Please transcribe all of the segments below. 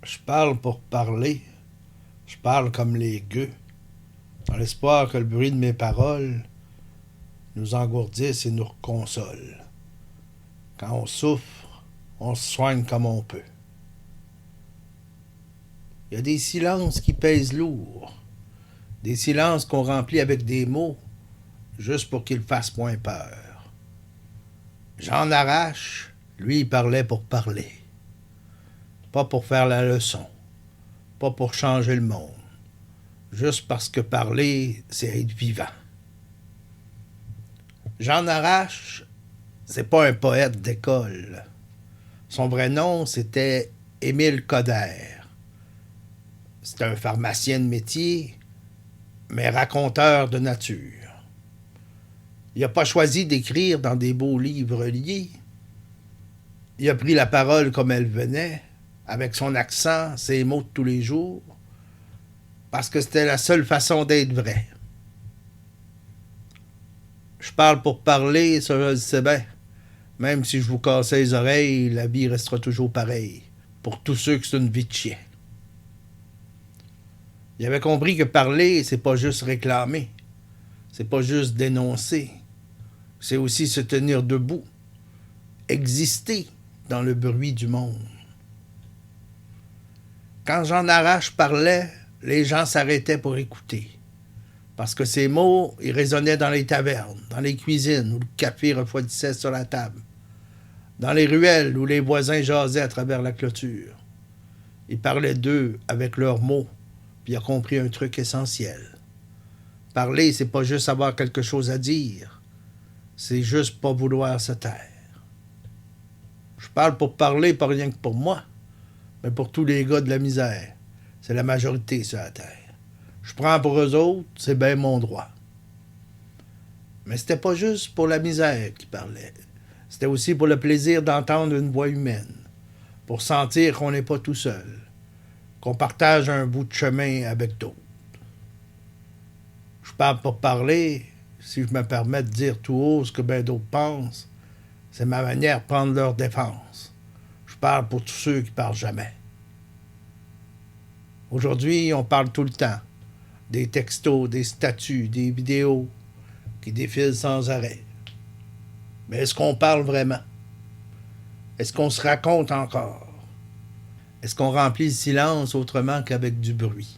Je parle pour parler, je parle comme les gueux, dans l'espoir que le bruit de mes paroles nous engourdisse et nous console. Quand on souffre, on se soigne comme on peut. Il y a des silences qui pèsent lourd, des silences qu'on remplit avec des mots, juste pour qu'ils fassent moins peur. J'en arrache, lui il parlait pour parler, pas pour faire la leçon, pas pour changer le monde, juste parce que parler, c'est être vivant. Jean Arrache, c'est pas un poète d'école. Son vrai nom, c'était Émile Coder. C'est un pharmacien de métier, mais raconteur de nature. Il n'a pas choisi d'écrire dans des beaux livres liés. Il a pris la parole comme elle venait, avec son accent, ses mots de tous les jours, parce que c'était la seule façon d'être vrai. Je parle pour parler, ça je le sais bien. Même si je vous cassais les oreilles, la vie restera toujours pareille. Pour tous ceux que c'est une vie de chien. Il avait compris que parler, c'est pas juste réclamer. C'est pas juste dénoncer. C'est aussi se tenir debout. Exister dans le bruit du monde. Quand Jean Arrache parlait, les gens s'arrêtaient pour écouter. Parce que ses mots, ils résonnaient dans les tavernes, dans les cuisines où le café refroidissait sur la table, dans les ruelles où les voisins jasaient à travers la clôture. Il parlait d'eux avec leurs mots, puis il a compris un truc essentiel. Parler, c'est pas juste avoir quelque chose à dire, c'est juste pas vouloir se taire. Je parle pour parler, pas rien que pour moi, mais pour tous les gars de la misère. C'est la majorité sur la terre. Je prends pour eux autres, c'est bien mon droit. Mais c'était pas juste pour la misère qu'il parlait. C'était aussi pour le plaisir d'entendre une voix humaine, pour sentir qu'on n'est pas tout seul, qu'on partage un bout de chemin avec d'autres. Je parle pour parler, si je me permets de dire tout haut ce que bien d'autres pensent, c'est ma manière de prendre leur défense. Je parle pour tous ceux qui parlent jamais. Aujourd'hui, on parle tout le temps. Des textos, des statuts, des vidéos qui défilent sans arrêt. Mais est-ce qu'on parle vraiment? Est-ce qu'on se raconte encore? Est-ce qu'on remplit le silence autrement qu'avec du bruit?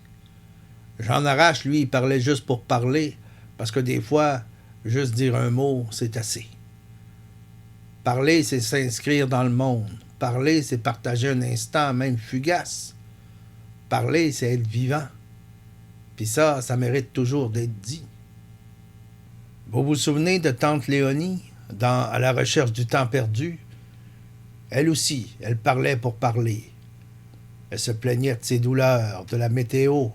Jean Arrache, lui, il parlait juste pour parler, parce que des fois, juste dire un mot, c'est assez. Parler, c'est s'inscrire dans le monde. Parler, c'est partager un instant, même fugace. Parler, c'est être vivant. Puis ça mérite toujours d'être dit. Vous vous souvenez de tante Léonie, dans À la recherche du temps perdu? Elle aussi, elle parlait pour parler. Elle se plaignait de ses douleurs, de la météo,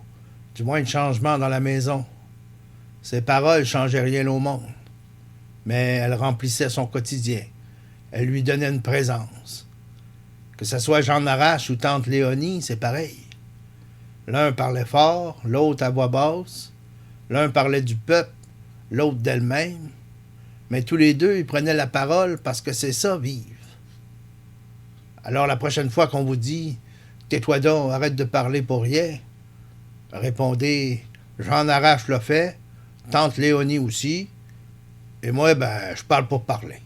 du moins de changement dans la maison. Ses paroles changeaient rien au monde, mais elles remplissaient son quotidien. Elles lui donnaient une présence. Que ce soit Jean Arrache ou tante Léonie, c'est pareil. L'un parlait fort, l'autre à voix basse. L'un parlait du peuple, l'autre d'elle-même. Mais tous les deux, ils prenaient la parole parce que c'est ça, vivre. Alors la prochaine fois qu'on vous dit « Tais-toi donc, arrête de parler pour rien », répondez « J'en arrache le fait, tante Léonie aussi, et moi, je parle pour parler. »